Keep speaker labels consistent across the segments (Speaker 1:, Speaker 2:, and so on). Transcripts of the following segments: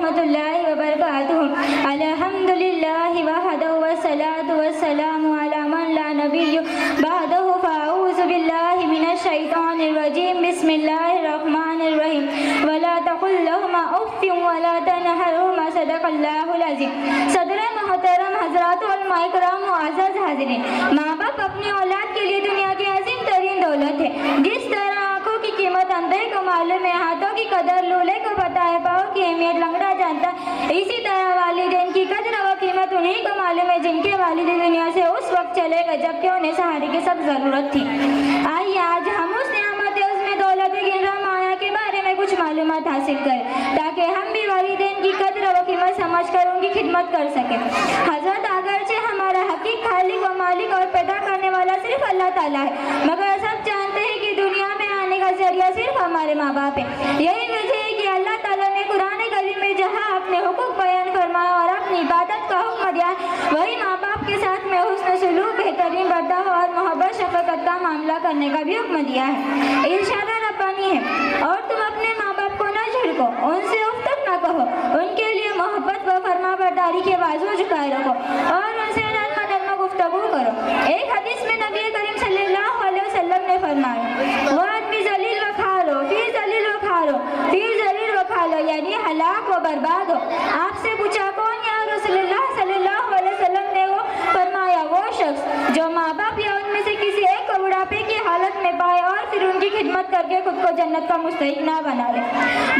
Speaker 1: ورحمۃ اللہ وبرکاتہ. الحمدللہ وحدہ والصلاۃ والسلام علی من لا نبی بعدہ. فاعوذ باللہ من الشیطان الرجیم. بسم اللہ الرحمن الرحیم. ولا تقل لهما اف ولا تنهرهما. صدق اللہ العظیم. صدر محترم حضرات علماء کرام معزز حاضرین، ماں باپ اپنی اولاد کے لیے دنیا کی عظیم ترین دولت ہے. جس طرح آنکھوں کی قیمت اندھے کو معلوم ہے، ہاتھوں کی قدر لولے کو پتہ ہے، پاؤں کی اہمیت لنگڑا جانتا ہے، اسی طرح والدین کی قدر و قیمت انہیں کو معلوم ہے جن کے والد دنیا سے اس وقت چلے گئے جبکہ انہیں سہارے کی سخت ضرورت تھی. آئیے آج ہم اس نعمت عظیم دولت گنرا مایا کے بارے میں کچھ معلومات حاصل کریں تاکہ ہم بھی والدین کی قدر و قیمت سمجھ کر ان کی خدمت کر سکیں. حضرت اگرچہ ہمارا حقیق خالق و مالک اور پیدا کرنے والا صرف اللہ تعالیٰ ہے، مگر سب جانتے ہیں کہ دنیا میں آنے کا ذریعہ صرف ہمارے ماں باپ ہیں. یہی وجہ ہے کہ اللہ تعالیٰ نے قرآن کریم میں جہاں اپنے حقوق بیان فرمایا اور اپنی عبادت کا حکم دیا، وہی ماں باپ کے ساتھ میں حسن سلوک، بہترین برداشت اور محبت شفقت کا معاملہ کرنے کا بھی حکم دیا ہے. ارشاد ربانی ہے، اور تم اپنے ماں باپ کو نہ جھڑکو، ان سے اف تک نہ کہو، ان کے لیے محبت و فرما برداری کے بازو جھکائے رکھو اور ان سے نرم گفتگو کرو. ایک حدیث میں نبی کریم صلی اللہ علیہ وسلم نے فرمایا، وہ آدمی ذلیل و کھارو فی ذلیل و کھارو فی ذلیل و کھالو، یعنی ہلاک و برباد ہو. آپ سے پوچھا کون یا رسول اللہ صلی اللہ علیہ وسلم نے وہ فرمایا وہ شخص جو ماں باپ یا ان میں سے کسی ایک کو بڑھاپے کی حالت میں پائے اور پھر ان کی خدمت کر کے خود کو جنت کا مستحق نہ بنا لے.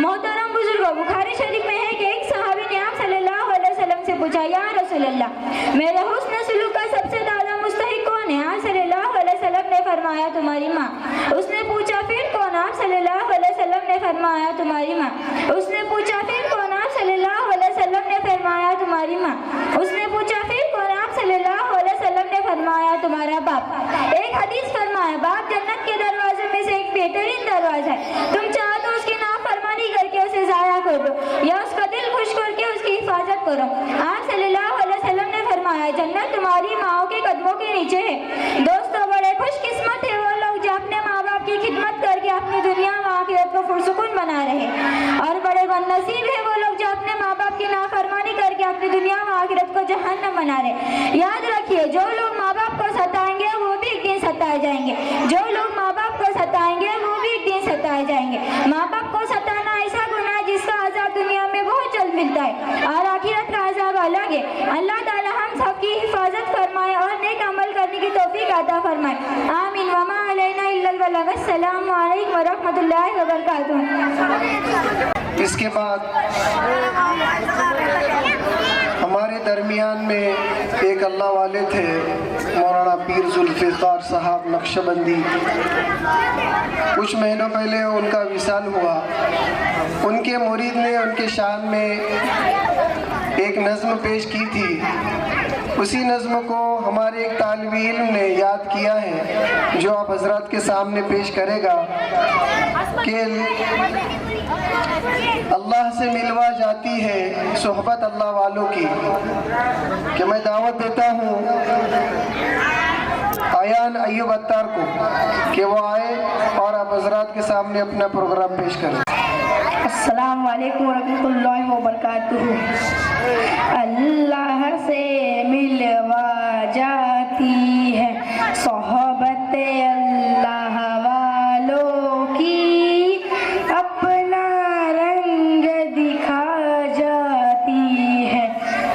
Speaker 1: محترم بزرگوں، بخاری شریف میں ہے کہ ایک صحابی نے آپ صلی اللہ علیہ وسلم سے پوچھا، یا رسول اللہ میرے حسن سلوک کا سب سے زیادہ مستحق کون ہے؟ آپ صلی اللہ علیہ وسلم نے فرمایا تمہاری ماں. اس نے پوچھا پھر کون؟ آپ صلی اللہ علیہ وسلم نے فرمایا تمہاری ماں. اس نے پوچھا پھر کون؟ آپ صلی اللہ علیہ وسلم نے فرمایا تمہاری ماں. اس نے پوچھا پھر کون؟ آپ صلی اللہ علیہ وسلم نے فرمایا تمہارا باپ. ایک حدیث فرمایا، باپ جنت کے دروازے میں سے ایک بہترین دروازہ ہے، تم چاہو تو اس کی نافرمانی کر کے اسے ضائع کر دو یا اس کا دل خوش کر کے اس کی حفاظت کرو. آپ صلی اللہ علیہ وسلم نے فرمایا جنت تمہاری ماؤں کے قدموں کے نیچے ہے. دوستو، بڑے خوش قسمت ہے وہ لوگ جو اپنے ماں باپ کی خدمت کر کے اپنی دنیا و آخرت کو پرسکون بنا رہے، اور بڑے بد نصیب ہے وہ لوگ جو اپنے ماں باپ کی نافرمانی کر کے اپنی دنیا و آخرت کو جہنم بنا رہے. یاد رکھیے، جو لوگ ماں باپ کو ستائیں گے وہ بھی ایک دن ستائے جائیں گے. جو لوگ ماں باپ کو ستائیں گے وہ بھی ایک دن ستائے جائیں گے. ماں باپ کو ستانا ایسا گناہ ہے جس کا عذاب دنیا میں بہت جلد ملتا ہے اور آخرت کا عذاب الگ ہے. اللہ تعالی ہم سب کی حفاظت فرمائے اور نیک عمل کرنے کی توفیق عطا فرمائے. آمین. وما علینا الا البلاغ. السلام علیکم ورحمۃ اللہ وبرکاتہ.
Speaker 2: اس کے بعد ہمارے درمیان میں ایک اللہ والے تھے، مولانا پیر ذوالفقار صاحب نقشبندی. کچھ مہینوں پہلے ان کا وصال ہوا. ان کے مرید نے ان کے شان میں ایک نظم پیش کی تھی. اسی نظم کو ہمارے ایک طالب علم نے یاد کیا ہے جو آپ حضرات کے سامنے پیش کرے گا کہ اللہ سے ملوا جاتی ہے صحبت اللہ والوں کی. کہ میں دعوت دیتا ہوں ایان ایوب اتار کو کہ وہ آئے اور آپ حضرات کے سامنے اپنا پروگرام پیش کریں.
Speaker 3: السلام علیکم ورحمۃ اللہ وبرکاتہ. اللہ سے ملوا جاتی ہے صحبت اللہ والوں کی، اپنا رنگ دکھا جاتی ہے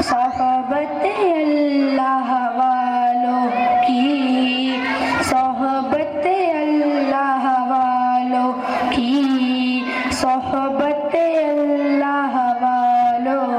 Speaker 3: صحبت اللہ والوں کی، صحبت اللہ والوں کی، صحبت اللہ والوں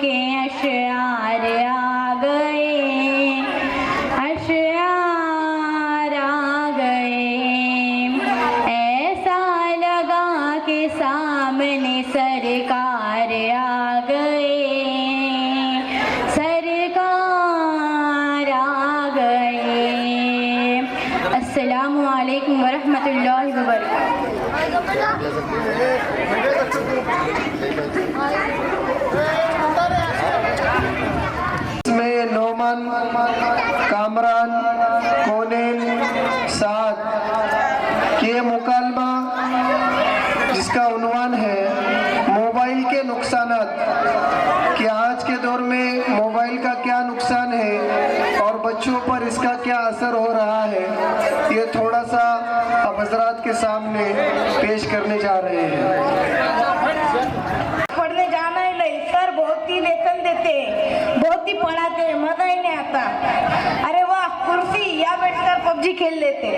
Speaker 1: کے اشعار آ گئے، اشعار آ گئے، ایسا لگا کہ سامنے سرکار آ گئے، سرکار آ گئے۔ السلام علیکم ورحمۃ اللہ وبرکاتہ۔
Speaker 2: اس میں نعمان، کامران، کونین، سعد کے مکالمہ جس کا عنوان ہے موبائل کے نقصانات، کہ آج کے دور میں موبائل کا کیا نقصان ہے اور بچوں پر اس کا کیا اثر ہو رہا ہے، یہ تھوڑا سا اب حضرات کے سامنے پیش کرنے جا رہے ہیں۔
Speaker 4: پڑھنے جانا ہی نہیں، سر بہت ہی لیسن دیتے ہیں، بہت ہی پڑھاتے ہیں، مزہ ہی نہیں آتا۔ ارے واہ، کرسی یا بیٹھ کر پب جی کھیل لیتے۔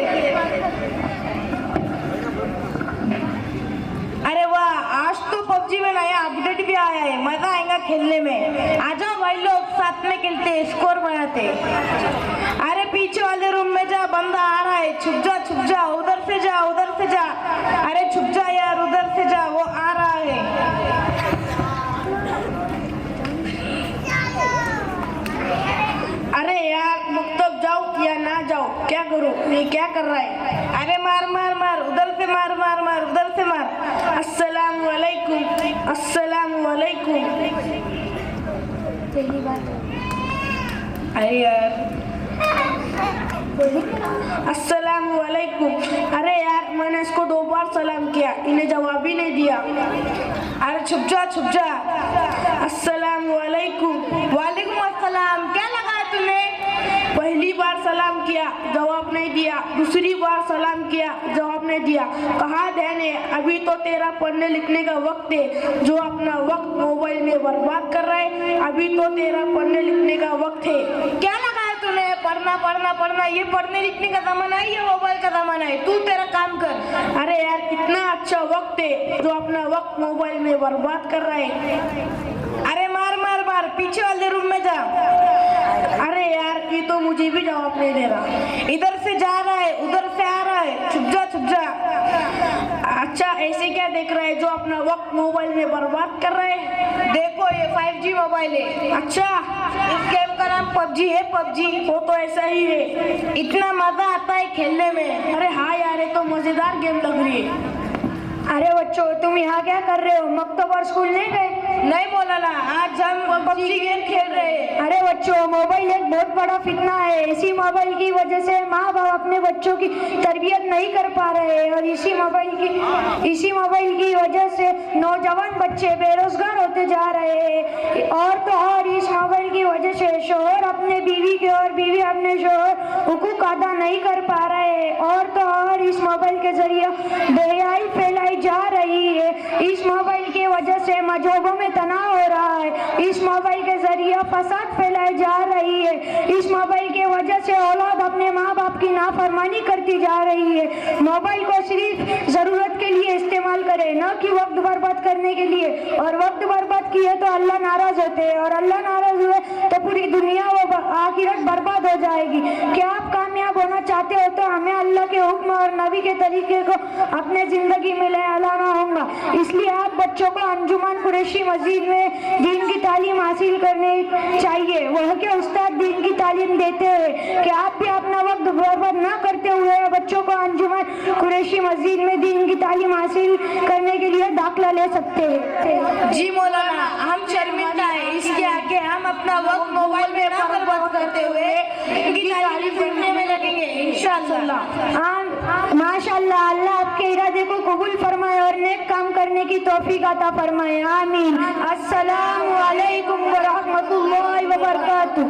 Speaker 4: ارے واہ، آج تو پب جی میں نیا اپڈیٹ بھی آیا ہے، مزہ آئے گا کھیلنے میں۔ آ جاؤ بھائی لوگ ساتھ میں کھیلتے، اسکور بناتے۔ ارے پیچھے والے روم میں جا، بندہ آ رہا ہے، چھپ جا چھپ جا، ادھر سے جا ادھر سے جا، ارے چھپ جا یار ادھر سے جا، وہ آ رہا ہے۔ ارے یار مکتب جاؤ یا نہ جاؤ، کیا کروں، یہ کیا کر رہا ہے؟ ارے مار مار مار، ادھر سے مار مار مار، ادھر سے مار۔ السلام علیکم، السلام علیکم۔ ارے یار السلام علیکم۔ ارے یار میں نے اس کو 2 بار سلام کیا، انہیں جواب ہی نہیں دیا۔ ارے چھپ جا چھپ جا۔ السلام علیکم۔ وعلیکم السلام، کیا لگا ہے تم نے؟ پہلی بار سلام کیا، جواب نہیں دیا، دوسری بار سلام کیا، جواب نہیں دیا۔ کہا دینے ابھی تو تیرا پڑھنے لکھنے کا وقت ہے، جو اپنا وقت موبائل میں برباد کر رہا ہے، ابھی تو تیرا پڑھنے لکھنے کا وقت ہے۔ کیا لگا ہے تم نے؟ پڑھنا پڑھنا پڑھنا، یہ پڑھنے لکھنے کا زمانہ ہے، یہ موبائل کا زمانہ ہے، تو تیرا کام کر۔ ارے یار کتنا اچھا وقت ہے جو اپنا وقت موبائل میں برباد کر رہا ہے۔ ارے مار مار مار، پیچھے والے روم میں جا۔ ارے یار یہ تو مجھے بھی جواب نہیں دے رہا، ادھر سے جا رہا ہے ادھر سے آ رہا ہے، چھپ جا چھپ جا۔ اچھا ایسے کیا دیکھ رہا ہے جو اپنا وقت موبائل میں برباد کر رہا ہے؟ دیکھو یہ 5G موبائل ہے۔ اچھا اس گیم کا نام پب جی ہے، پب جی، وہ تو ایسا ہی ہے، اتنا مزہ آتا ہے کھیلنے میں۔ ارے ہاں یار یہ تو مزیدار گیم لگ رہی ہے۔
Speaker 1: ارے بچوں تم یہاں کیا کر رہے ہو؟ مکتب اور اسکول نہیں گئے؟
Speaker 4: نہیں مولانا، آج ہم پب جی گیم کھیل رہے ہیں۔
Speaker 1: ارے بچوں موبائل ایک بہت بڑا فتنہ ہے، اسی موبائل کی وجہ سے ماں باپ اپنے بچوں کی تربیت نہیں کر پا رہے، اور اسی موبائل کی وجہ سے نوجوان بچے بے روزگار ہوتے جا رہے ہیں، اور تو اور اس موبائل کی وجہ سے شوہر اپنے بیوی کے اور بیوی اپنے شوہر حقوق ادا نہیں کر پا رہے، اور تو اور اس موبائل کے ذریعے بے حیائی پھیلائی جا رہی ہے۔ اس موبائل کی وجہ سے مذہبوں میں تناؤ ہو رہا ہے، اس موبائل کے ذریعے فساد پھیلائی جا رہی ہے، اس موبائل کی وجہ سے اولاد اپنے ماں باپ کی نافرمانی کرتی جا رہی ہے۔ موبائل کو صرف ضرورت کے لیے استعمال کرے، نہ کہ وقت برباد کرنے کے لیے، اور وقت برباد کیے تو اللہ ناراض ہوتے ہیں، اور اللہ ناراض ہوئے تو پوری دنیا و آخرت برباد ہو جائے گی۔ کیا آپ کامیاب ہونا چاہتے ہو تو ہمیں اللہ کے حکم اور نبی کے طریقے کو اپنے زندگی میں لے لانا ہوگا۔ اس لیے آپ بچوں کو انجمن قریشی مسجد میں دین کی تعلیم حاصل کرنے چاہیے، وہاں کے استاد دین کی تعلیم دیتے ہیں، کہ آپ بھی اپنا وقت برباد نہ کرتے ہوئے بچوں کو انجمن قریشی مسجد میں دین کی تعلیم حاصل کرنے کے لیے داخلہ لے سکتے ہیں۔
Speaker 4: جی مولانا، ہم شرمندہ ہیں اس کے آگے، ہم اپنا وقت موبائل میں نہ برباد کرتے ہوئے ان کی تعلیم پڑھنے میں لگیں گے انشاءاللہ۔
Speaker 1: ماشاء اللہ، اللہ آپ کے ارادے کو قبول فرمائے اور نیک کام کرنے کی توفیق عطا فرمائے، آمین۔ السلام علیکم ورحمۃ اللہ وبرکاتہ۔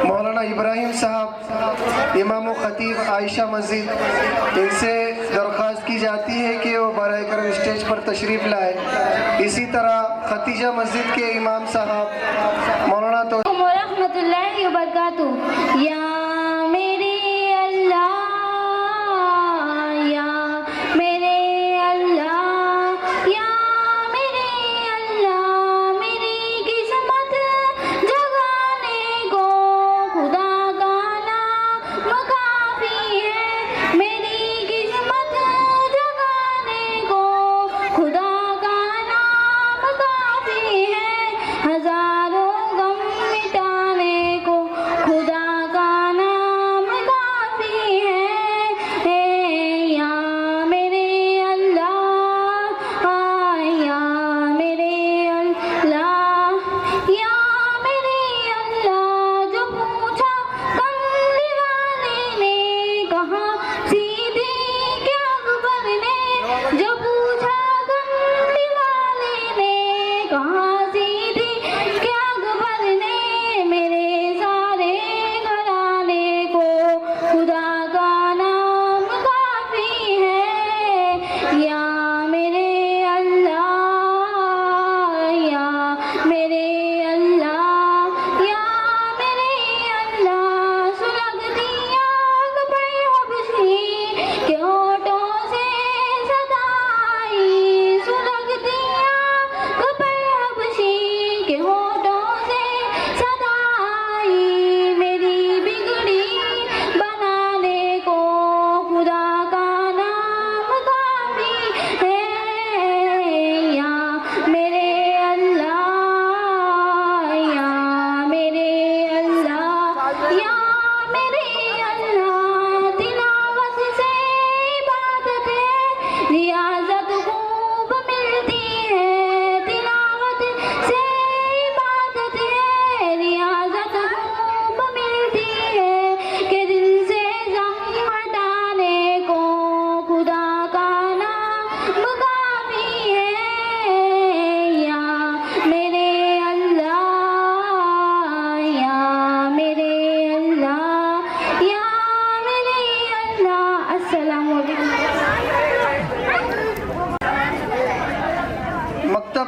Speaker 2: مولانا ابراہیم صاحب امام و خطیب عائشہ مسجد، ان سے درخواست کی جاتی ہے کہ وہ براہ کرم اسٹیج پر تشریف لائے۔ اسی طرح ختیجہ مسجد کے امام صاحب مولانا تو
Speaker 1: ورحمۃ اللہ وبرکاتہ۔ یا میرے اللہ، یا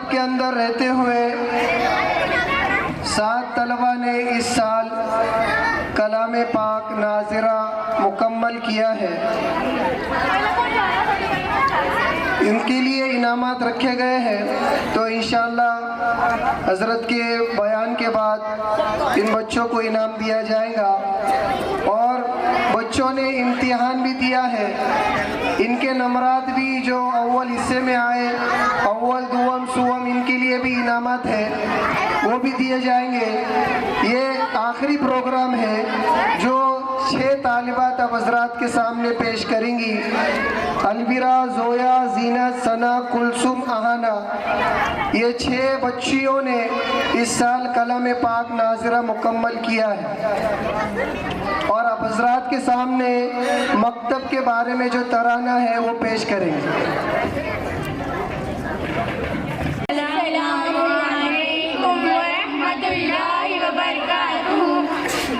Speaker 2: مکتب کے اندر رہتے ہوئے 7 طلبہ نے اس سال کلام پاک ناظرہ مکمل کیا ہے. ان کے لیے انعامات رکھے گئے ہیں، تو انشاءاللہ حضرت کے بیان کے بعد ان بچوں کو انعام دیا جائے گا. اور بچوں نے امتحان بھی دیا ہے، ان کے نمرات بھی جو اول حصے میں آئے، اول دوم سوم، ان کے لیے بھی انعامات ہیں، وہ بھی دیے جائیں گے. یہ آخری پروگرام ہے جو 6 طالبات اب حضرات کے سامنے پیش کریں گی. البرا، زویا، زینت، ثنا، کلثوم، اہانہ، یہ 6 بچیوں نے اس سال کلام پاک ناظرہ مکمل کیا ہے. اور اب حضرات کے سامنے مکتب کے بارے میں جو ترانہ ہے وہ پیش کریں گے.
Speaker 1: السلام علیکم ورحمۃ اللہ وبرکاتہ.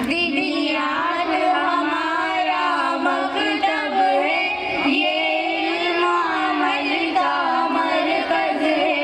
Speaker 1: دینیات ہمارا مکتب ہے، یہ علم عمل کا مرکز ہے.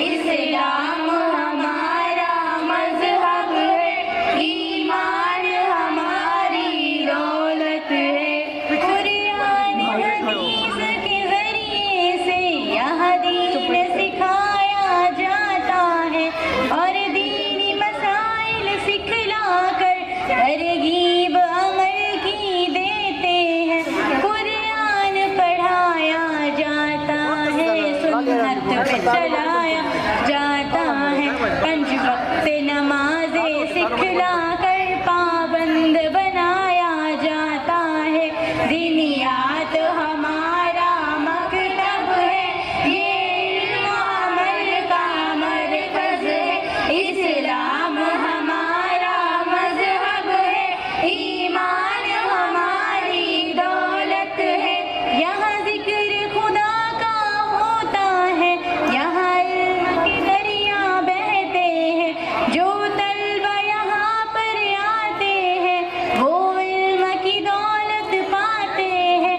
Speaker 1: اسلام ہمارا مذہب ہے، ایمان ہماری دولت ہے. قرآن حدیث کے ذریعے سے یہ دین سکھایا جاتا ہے، اور دینی مسائل سکھلا کر ترغیب عمل کی دیتے ہیں. قرآن پڑھایا جاتا ہے، سنت پہ چلایا جاتا ہے. 5 وقت نمازیں سکھلا کر پابند بنایا جاتا ہے. دینیات ہمارا مکتب ہے، یہ علم عمل کا مرکز ہے. اسلام ہمارا مذہب ہے، ایمان ہماری دولت ہے. یہاں ذکر خدا کا ہوتا ہے، یہاں علم کے دریا بہتے ہیں. جو طلبہ یہاں پر آتے ہیں وہ علم کی دولت پاتے ہیں.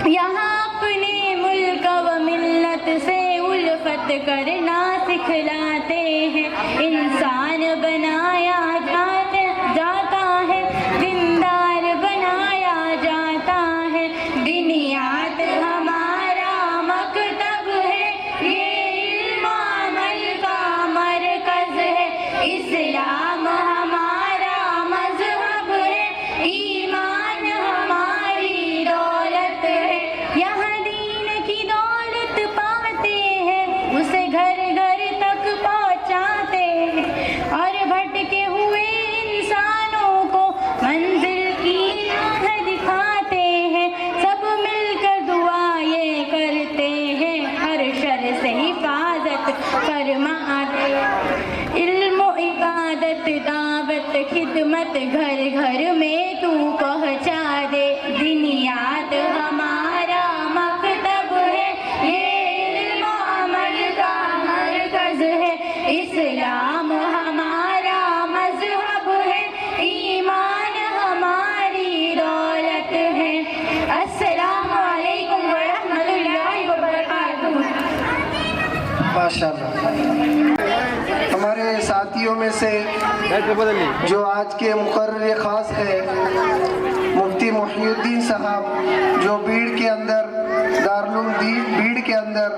Speaker 1: یہاں اپنے ملک و ملت سے الفت کرنا سکھلاتے ہیں. انسان بنایا جاتا ہے، دیندار بنایا جاتا ہے. دینیات ہمارا مکتب ہے، یہ علم عمل کا مرکز ہے. اسلام ہمارا مذہب ہے، ایمان ہماری دولت ہے. یہاں دین کی دولت پاتے ہیں، اسے گھر گھر تک پہنچاتے ہیں، اور بھٹکے ہوئے انسانوں کو منزل کی راہ دکھاتے ہیں. سب مل کر دعا یہ کرتے ہیں، ہر شر سے حفاظت فرماتے. علم و عبادت، دعوت، خدمت گھر گھر میں تو پہنچا دے. دینیات ہمارا مکتب ہے، یہ علم و عمل کا مرکز ہے. اسلام ہمارا مذہب ہے، ایمان ہماری دولت ہے. السلام علیکم ورحمۃ اللہ وبرکاتہ.
Speaker 2: ماشاءاللہ. ہمارے ساتھیوں میں سے جو آج کے مقرر خاص ہے مفتی محی الدین صاحب، جو بیڑ کے اندر دارالعلوم بیڑ کے اندر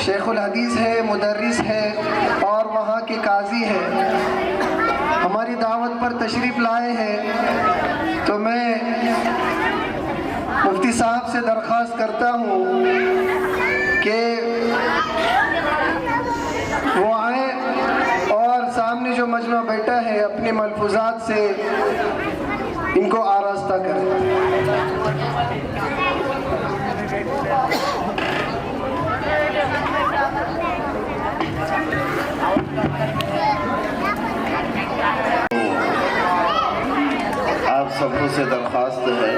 Speaker 2: شیخ الحدیث ہے، مدرس ہے اور وہاں کے قاضی ہے، ہماری دعوت پر تشریف لائے ہیں. تو میں مفتی صاحب سے درخواست کرتا ہوں کہ وہ آئیں اور سامنے جو مجمع بیٹھا ہے اپنے ملفوظات سے ان کو آراستہ کریں.
Speaker 5: آپ سب سے درخواست ہے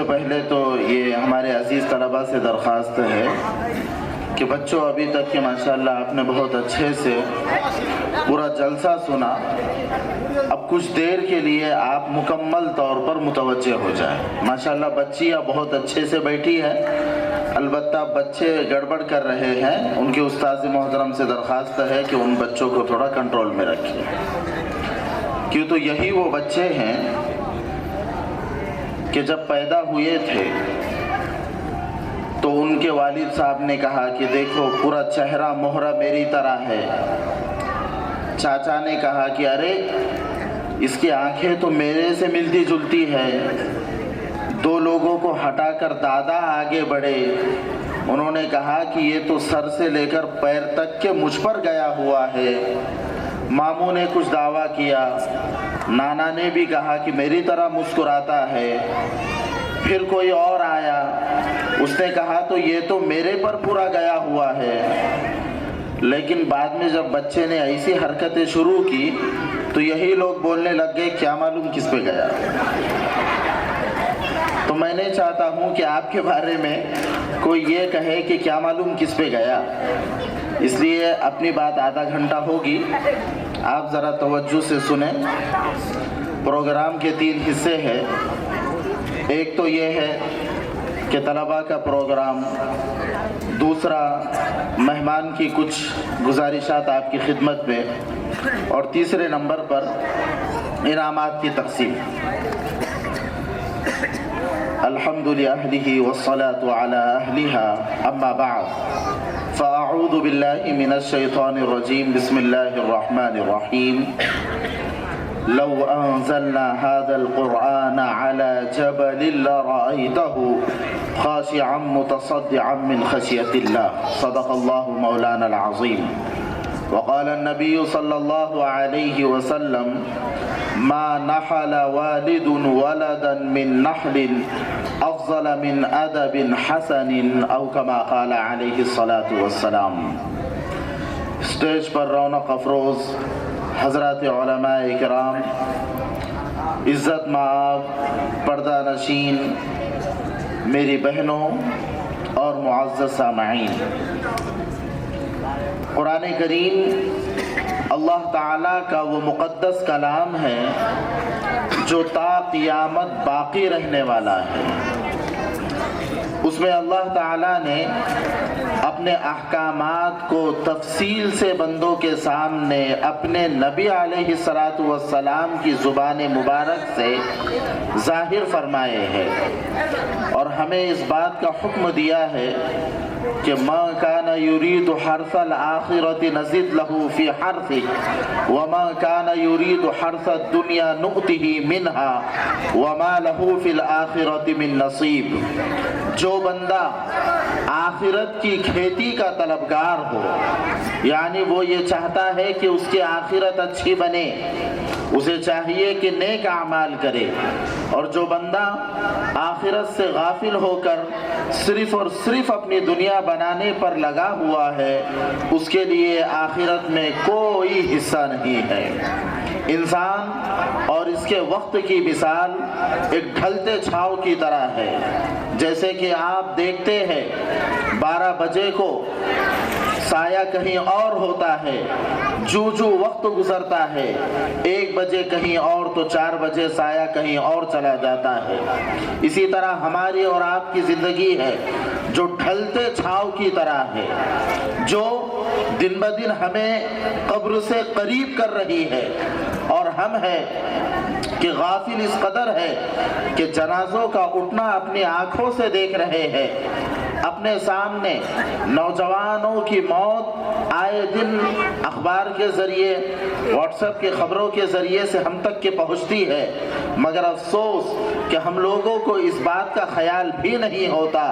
Speaker 5: پہلے تو یہ ہمارے عزیز طلباء سے درخواست ہے کہ بچوں ابھی تک کہ ماشاءاللہ آپ نے بہت اچھے سے پورا جلسہ سنا، اب کچھ دیر کے لیے آپ مکمل طور پر متوجہ ہو جائیں۔ ماشاءاللہ بچیاں بہت اچھے سے بیٹھی ہیں، البتہ بچے گڑبڑ کر رہے ہیں، ان کے استاذ محترم سے درخواست ہے کہ ان بچوں کو تھوڑا کنٹرول میں رکھیں، کیوں تو یہی وہ بچے ہیں کہ جب پیدا ہوئے تھے تو ان کے والد صاحب نے کہا کہ دیکھو پورا چہرہ مہرہ میری طرح ہے۔ چاچا نے کہا کہ ارے اس کی آنکھیں تو میرے سے ملتی جلتی ہے۔ دو لوگوں کو ہٹا کر دادا آگے بڑھے، انہوں نے کہا کہ یہ تو سر سے لے کر پیر تک کے مجھ پر گیا ہوا ہے۔ ماموں نے کچھ دعویٰ کیا، نانا نے بھی کہا کہ میری طرح مسکراتا ہے۔ پھر کوئی اور آیا، اس نے کہا تو یہ تو میرے پر پورا گیا ہوا ہے۔ لیکن بعد میں جب بچے نے ایسی حرکتیں شروع کی تو یہی لوگ بولنے لگ گئے کیا معلوم کس پہ گیا۔ تو میں نہیں چاہتا ہوں کہ آپ کے بارے میں کوئی یہ کہے کہ کیا معلوم کس پہ گیا، اس لیے اپنی بات آدھا گھنٹہ ہوگی، آپ ذرا توجہ سے سنیں۔ پروگرام کے 3 حصے ہیں، ایک تو یہ ہے کہ طلباء کا پروگرام، دوسرا مہمان کی کچھ گزارشات آپ کی خدمت میں، اور تیسرے نمبر پر انعامات کی تقسیم۔ الحمد لأهله والصلاة على أهلها، أما بعد فأعوذ بالله من الشيطان الرجيم، بسم الله الرحمن الرحيم۔ لو أنزلنا هذا القرآن على جبل لرأيته خاشعا متصدعا من خشية الله، صدق الله مولانا العظيم۔ وقال النبي صلى الله عليه وسلم ما نحل والد ولدا من نحل أفضل من أدب حسن، أو كما قال عليه الصلاة والسلام۔ اسٹیج پر رونق افروز حضرات علماء کرام، عزت مآب پردہ نشین میری بہنوں اور معزز سامعین، قرآن کریم اللہ تعالیٰ کا وہ مقدس کلام ہے جو تا قیامت باقی رہنے والا ہے۔ اس میں اللہ تعالیٰ نے اپنے احکامات کو تفصیل سے بندوں کے سامنے اپنے نبی علیہ السلام کی زبان مبارک سے ظاہر فرمائے ہیں، اور ہمیں اس بات کا حکم دیا ہے کہ ما کان یرید حرث الآخرۃ نزد لہ فی حرثہ وما کان یرید حرث الدنیا نؤتہ منہا وما لہ فی الآخرۃ من نصیب۔ جو بندہ آخرت کی کھیتی کا طلبگار ہو، یعنی وہ یہ چاہتا ہے کہ اس کی آخرت اچھی بنے، اسے چاہیے کہ نیک اعمال کرے، اور جو بندہ آخرت سے غافل ہو کر صرف اور صرف اپنی دنیا بنانے پر لگا ہوا ہے، اس کے لیے آخرت میں کوئی حصہ نہیں ہے۔ انسان اور اس کے وقت کی مثال ایک ڈھلتے چھاؤ کی طرح ہے۔ جیسے کہ آپ دیکھتے ہیں 12 بجے کو سایہ کہیں اور ہوتا ہے، جو وقت گزرتا ہے 1 بجے کہیں اور تو 4 بجے سایہ کہیں اور چلا جاتا ہے۔ اسی طرح ہماری اور آپ کی زندگی ہے جو ڈھلتے چھاؤ کی طرح ہے، جو دن بدن ہمیں قبر سے قریب کر رہی ہے، اور ہم ہیں کہ غافل اس قدر ہے کہ جنازوں کا اٹھنا اپنی آنکھوں سے دیکھ رہے ہیں۔ اپنے سامنے نوجوانوں کی موت آئے دن اخبار کے ذریعے، واٹس ایپ کی خبروں کے ذریعے سے ہم تک کے پہنچتی ہے، مگر افسوس کہ ہم لوگوں کو اس بات کا خیال بھی نہیں ہوتا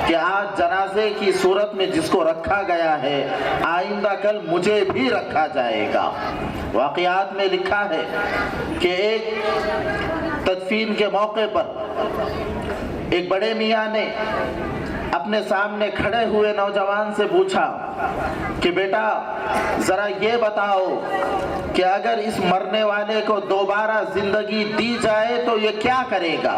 Speaker 5: کہ آج جنازے کی صورت میں جس کو رکھا گیا ہے آئندہ کل مجھے بھی رکھا جائے گا۔ واقعات میں لکھا ہے کہ ایک تدفین کے موقع پر ایک بڑے میاں نے اپنے سامنے کھڑے ہوئے نوجوان سے پوچھا کہ بیٹا ذرا یہ بتاؤ کہ اگر اس مرنے والے کو دوبارہ زندگی دی جائے تو یہ کیا کرے گا؟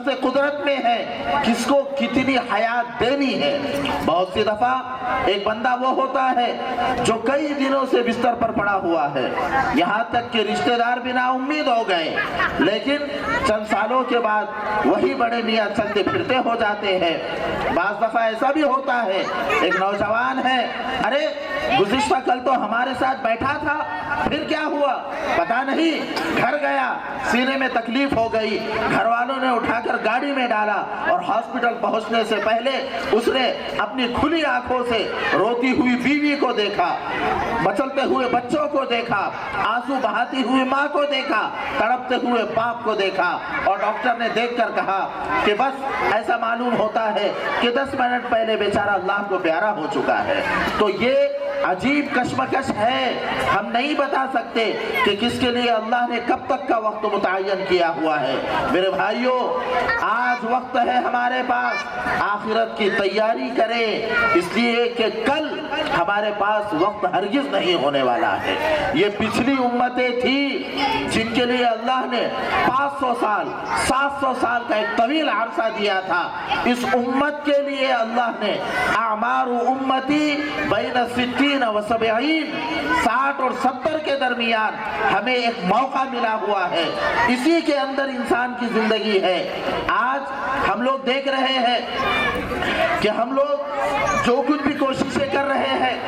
Speaker 5: دست قدرت میں ہے کس کو کتنی حیات دینی ہے۔ بہت سی دفعہ ایک بندہ وہ ہوتا ہے جو کئی دنوں سے بستر پر پڑا ہوا ہے، یہاں تک کہ رشتہ دار بھی نا امید ہو گئے، لیکن چند سالوں کے بعد وہی بڑے میاں چلتے پھرتے ہو جاتے ہیں۔ بعض دفعہ ایسا بھی ہوتا ہے، ایک نوجوان ہے، ارے گزشتہ کل تو ہمارے ساتھ بیٹھا تھا، پھر کیا ہوا پتا نہیں، گھر گیا، سینے میں تکلیف ہو گئی، گھر والوں نے اٹھا کر گاڑی میں ڈالا اور ہاسپٹل پہنچنے سے پہلے اس نے اپنی کھلی آنکھوں سے روتی ہوئی بیوی کو دیکھا، مچلتے ہوئے بچوں کو دیکھا، آنسو بہاتی ہوئی ماں کو دیکھا، تڑپتے ہوئے باپ کو دیکھا، اور ڈاکٹر نے دیکھ کر کہا کہ بس ایسا معلوم ہوتا ہے کہ 10 منٹ پہلے بیچارہ اللہ کو پیارا ہو چکا ہے۔ تو یہ عجیب کشمکش ہے، ہم نہیں بتا سکتے کہ کس کے لیے اللہ نے کب تک کا وقت متعین کیا ہوا ہے۔ میرے بھائیوں، آج وقت ہے ہمارے پاس، آخرت کی تیاری کریں، اس لیے کہ کل ہمارے پاس وقت ہرگز نہیں ہونے والا ہے۔ یہ پچھلی امتیں تھی جن کے لیے اللہ نے 500 سال 700 سال کا ایک طویل عرصہ دیا تھا، اس امت کے لیے اللہ نے اعمار امتی بین 60 و 70، 60 اور 70 کے درمیان ہمیں ایک موقع ملا ہوا ہے، اسی کے اندر انسان کی زندگی ہے۔ آج ہم لوگ دیکھ رہے ہیں کہ ہم لوگ جو کچھ بھی کوششیں کر رہے ہیں،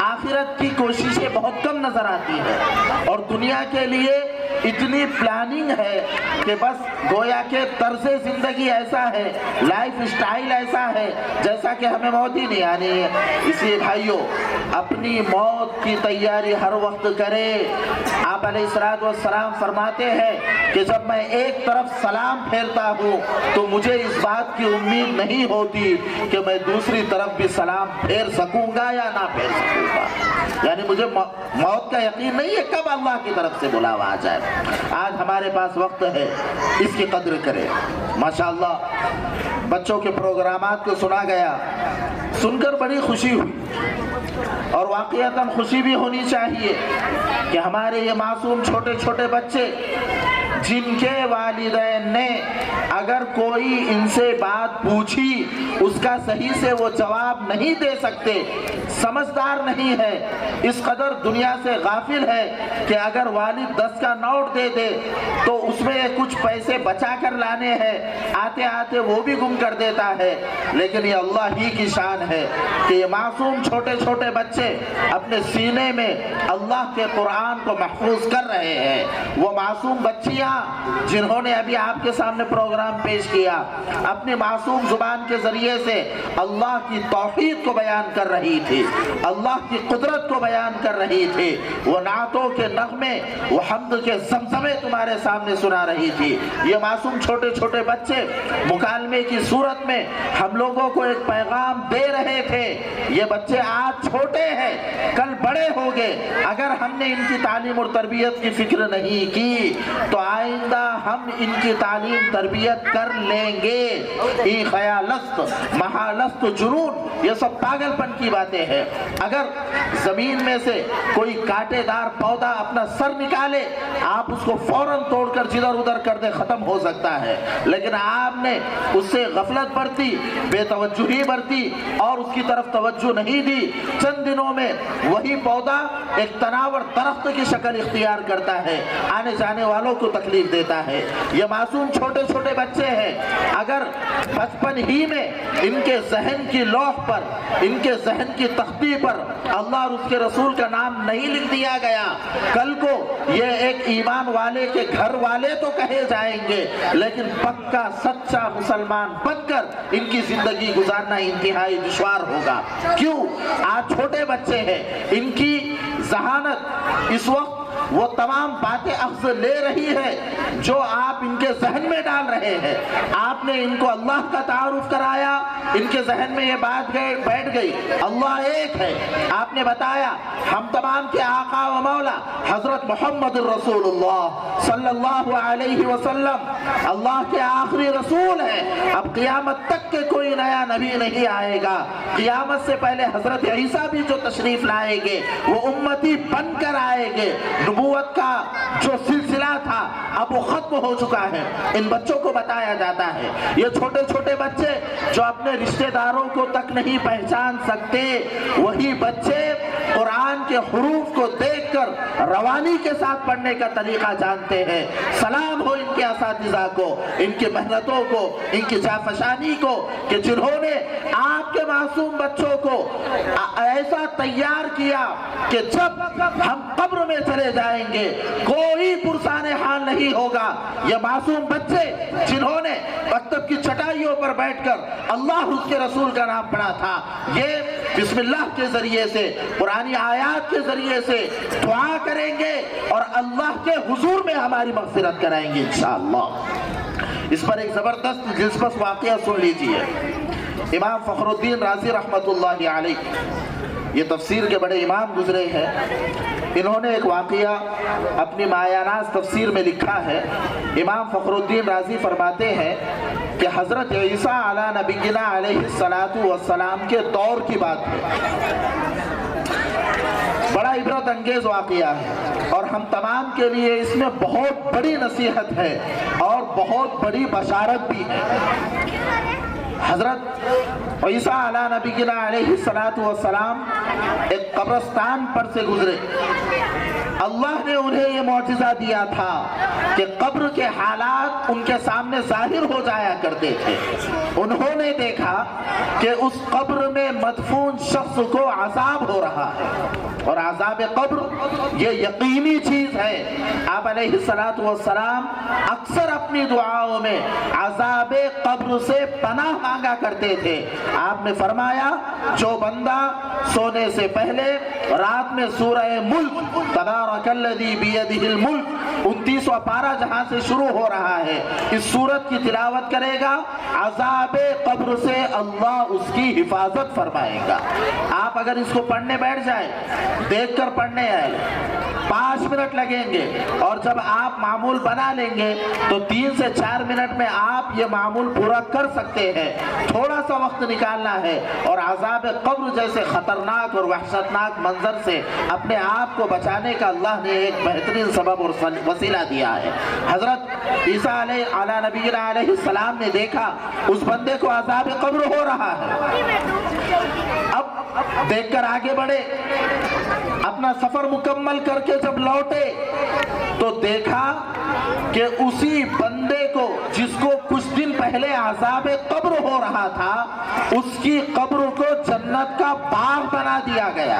Speaker 5: آخرت کی کوششیں بہت کم نظر آتی ہیں، اور دنیا کے لیے اتنی پلاننگ ہے کہ بس گویا کہ طرز زندگی ایسا ہے، لائف اسٹائل ایسا ہے جیسا کہ ہمیں موت ہی نہیں آنی ہے۔ اس لیے بھائیوں، اپنی موت کی تیاری ہر وقت کرے۔ آپ علیہ السلام فرماتے ہیں کہ جب میں ایک طرف سلام پھیرتا ہوں تو مجھے اس بات کی امید نہیں ہوتی کہ میں دوسری طرف بھی سلام پھیر سکوں گا یا نہ پھیر سکوں گا، یعنی مجھے موت کا یقین نہیں ہے کب اللہ کی طرف سے بلاوا آ جائے۔ آج ہمارے پاس وقت ہے، اس کی قدر کریں۔ ماشاءاللہ بچوں کے پروگرامات کو سنا گیا، سن کر بڑی خوشی ہوئی، اور واقعتاً خوشی بھی ہونی چاہیے کہ ہمارے یہ معصوم چھوٹے چھوٹے بچے جن کے والدین نے اگر کوئی ان سے بات پوچھی اس کا صحیح سے وہ جواب نہیں دے سکتے، سمجھدار نہیں ہے، اس قدر دنیا سے غافل ہے کہ اگر والد 10 کا نوٹ دے دے تو اس میں کچھ پیسے بچا کر لانے ہیں، آتے آتے وہ بھی گم کر دیتا ہے۔ لیکن یہ اللہ ہی کی شان ہے کہ یہ معصوم چھوٹے چھوٹے بچے اپنے سینے میں اللہ کے قرآن کو محفوظ کر رہے ہیں۔ وہ معصوم بچیاں جنہوں نے ابھی آپ کے سامنے پروگرام پیش کیا، اپنی معصوم زبان کے ذریعے سے اللہ کی توحید کو بیان کر رہی تھی، اللہ کی قدرت کو بیان کر رہی تھی، وہ نعتوں کے نغمے، وہ حمد کے زمزمے تمہارے سامنے سنا رہی تھی۔ یہ معصوم چھوٹے چھوٹے بچے مکالمے کی صورت میں ہم لوگوں کو ایک پیغام دے رہے تھے۔ یہ بچے آج چھوٹے ہیں، کل بڑے ہو گئے، اگر ہم نے ان کی تعلیم اور تربیت کی فکر نہیں کی تو آئندہ ہم ان کی تعلیم تربیت کر لیں گے۔ ای خیالست محالست جنون، یہ سب پاگل پن کی باتیں ہیں۔ اگر زمین میں سے کوئی کانٹے دار پودا اپنا سر نکالے، آپ اس کو فوراً توڑ کر جدھر ادھر کر دے، ختم ہو سکتا ہے، لیکن آپ نے اس سے غفلت برتی، بے توجہی برتی اور اس کی طرف توجہ نہیں دی، چند دنوں میں وہی پودا ایک تناور درخت کی شکل اختیار کرتا ہے، آنے جانے والوں کو تکلیف دیتا ہے۔ یہ معصوم چھوٹے چھوٹے بچے ہیں، اگر بچپن ہی میں ان کے ذہن کی لوح پر، ان کے ذہن کی تختی پر اللہ اور اس کے رسول کا نام نہیں لکھ دیا گیا، کل کو یہ ایک ایمان والے کے گھر والے تو کہے جائیں گے، لیکن پکا سچا مسلمان بن کر ان کی زندگی گزارنا انتہائی دشوار ہوگا۔ کیوں؟ آج چھوٹے بچے ہیں، ان کی ذہانت اس وقت وہ تمام باتیں اخذ لے رہی ہے جو آپ ان کے ذہن میں ڈال رہے ہیں۔ آپ نے ان کو اللہ کا تعارف کرایا، ان کے ذہن میں یہ بات بیٹھ گئی، اللہ ایک ہے۔ آپ نے بتایا ہم تمام کے آقا و مولا حضرت محمد رسول اللہ صلی اللہ علیہ وسلم اللہ کے آخری رسول ہیں، اب قیامت تک کے کوئی نیا نبی نہیں آئے گا، قیامت سے پہلے حضرت عیسیٰ بھی جو تشریف لائیں گے وہ امتی بن کر آئیں گے۔ نبوت کا جو سلسلہ تھا اب وہ ختم ختم ہو چکا ہے، ان بچوں کو بتایا جاتا ہے۔ یہ چھوٹے چھوٹے بچے جو اپنے رشتہ داروں کو تک نہیں پہچان سکتے، وہی بچے قرآن کے حروف کو دیکھ کر روانی کے ساتھ پڑھنے کا طریقہ جانتے ہیں۔ سلام ہو ان کے اساتذہ کو، ان کی محنتوں کو، ان کی جافشانی کو، کہ جنہوں نے آپ کے معصوم بچوں کو ایسا تیار کیا کہ جب ہم قبر میں چلے جائیں گے کوئی پرسان حال نہیں ہوگا۔ یہ معصوم بچے جنہوں نے مکتب کی چٹائیوں پر بیٹھ کر اللہ اس کے رسول کا نام پڑھا تھا، یہ بسم اللہ کے ذریعے سے، قرآنی آیات کے ذریعے سے دعا کریں گے اور اللہ کے حضور میں ہماری مغفرت کرائیں گے انشاءاللہ۔ اس پر ایک زبردست دلچسپ واقعہ سن لیجئے۔ امام فخر الدین رازی رحمت اللہ علیہ، یہ تفسیر کے بڑے امام گزرے ہیں، انہوں نے ایک واقعہ اپنی مایاناز تفسیر میں لکھا ہے۔ امام فخر الدین رازی فرماتے ہیں کہ حضرت عیسیٰ علی نبینا علیہ السلام کے دور کی بات ہے، بڑا عبرت انگیز واقعہ ہے اور ہم تمام کے لیے اس میں بہت بڑی نصیحت ہے اور بہت بڑی بشارت بھی ہے۔ حضرت عیسیٰ علی نبینا علیہ السلام ایک قبرستان پر سے گزرے۔ اللہ نے انہیں یہ معجزہ دیا تھا کہ قبر کے حالات ان کے سامنے ظاہر ہو جایا کرتے تھے۔ انہوں نے دیکھا کہ اس قبر میں مدفون شخص کو عذاب ہو رہا ہے، اور عذاب قبر یہ یقینی چیز ہے۔ آپ علیہ السلام اکثر اپنی دعاؤں میں عذاب قبر سے پناہ مانگا کرتے تھے۔ آپ نے فرمایا جو بندہ سونے سے پہلے رات میں سورہ ملک تبارک الذی بیدہ الملک 29واں پارہ جہاں سے شروع ہو رہا ہے، اس سورت کی تلاوت کرے گا، عذاب قبر سے اللہ اس کی حفاظت فرمائے گا۔ آپ اگر اس کو پڑھنے بیٹھ جائیں، دیکھ کر پڑھنے آئے 5 منٹ لگیں گے، اور جب آپ معمول بنا لیں گے تو 3 سے 4 منٹ میں آپ یہ معمول پورا کر سکتے ہیں۔ تھوڑا سا وقت نکالنا ہے اور عذاب قبر جیسے خطرناک اور وحشتناک منظر سے اپنے آپ کو بچانے کا اللہ نے ایک بہترین سبب اور وسیلہ دیا ہے۔ حضرت عیسیٰ علیہ نبینا علیہ السلام نے دیکھا اس بندے کو عذاب قبر ہو رہا ہے۔ اب دیکھ کر آگے بڑھے، اپنا سفر مکمل کر کے جب لوٹے تو دیکھا کہ اسی بندے کو جس کو کچھ دن پہلے عذاب قبر ہو رہا تھا، اس کی قبر کو جنت کا باغ بنا دیا گیا۔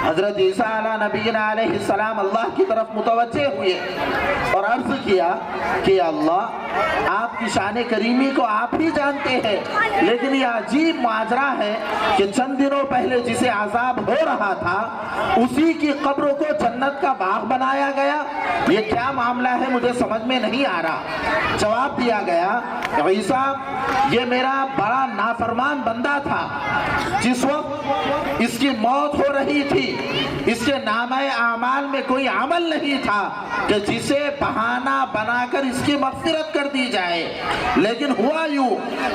Speaker 5: حضرت عیسیٰ علیہ نبینا علیہ السلام اللہ کی طرف متوجہ ہوئے اور عرض کیا کہ اللہ آپ کی شان کریمی کو آپ ہی جانتے ہیں، لیکن یہ عجیب ماجرا ہے کہ چند دنوں پہلے جسے عذاب ہو رہا تھا اسی کی قبر کو جنت کا باغ بنایا گیا، یہ کیا معاملہ ہے مجھے سمجھ میں نہیں آ رہا۔ جواب دیا گیا عیسیٰ یہ میرا بڑا نافرمان بندہ تھا، جس وقت اس کی موت ہو رہی تھی اس کے نامہ اعمال میں کوئی عمل نہیں تھا کہ جسے بہانہ بنا کر اس کی مغفرت کر دی جائے، لیکن ہوا یوں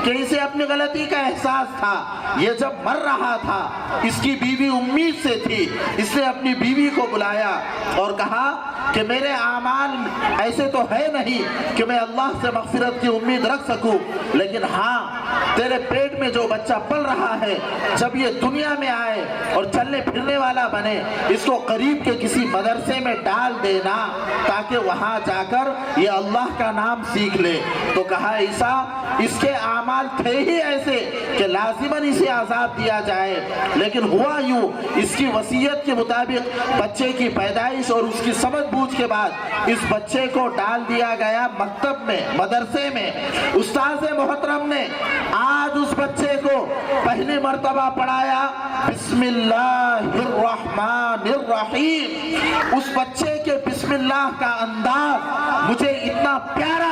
Speaker 5: کہ اسے اپنی غلطی کا احساس تھا۔ یہ جب مر رہا تھا اس کی بیوی امید سے تھی، اس نے اپنی بیوی کو بلایا اور کہا کہ میرے اعمال ایسے تو ہے نہیں کہ میں اللہ سے مغفرت کی امید رکھ سکوں، لیکن ہاں تیرے پیٹ میں جو بچہ پل رہا ہے جب یہ دنیا میں آئے اور چلنے پھرنے والا بنے، اس کو قریب کے کسی مدرسے میں ڈال دینا تاکہ وہاں جا کر یہ اللہ کا نام سیکھ لے۔ تو کہا عیسیٰ اس کے اعمال تھے ہی ایسے کہ لازماً اسے عذاب دیا جائے، لیکن ہوا یوں اس کی وصیت کے مطابق بچے کی پیدائش اور اس کی سمجھ بوجھ کے بعد اس بچے کو ڈال دیا گیا مکتب میں، مدرسے میں۔ استاذ محترم نے آج اس بچے کو پہلی مرتبہ پڑھایا بسم اللہ الرحمن الرحیم۔ اس بچے کے بسم اللہ کا انداز مجھے اتنا پیارا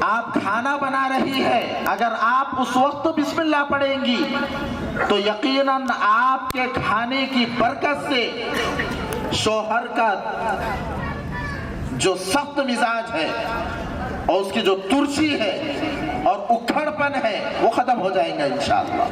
Speaker 5: آپ کھانا بنا رہی ہے، اگر آپ اس وقت بسم اللہ پڑھیں گی تو یقیناً آپ کے کھانے کی برکت سے شوہر کا جو سخت مزاج ہے اور اس کی جو ترشی ہے اور اکھڑ پن ہے وہ ختم ہو جائیں گا انشاءاللہ۔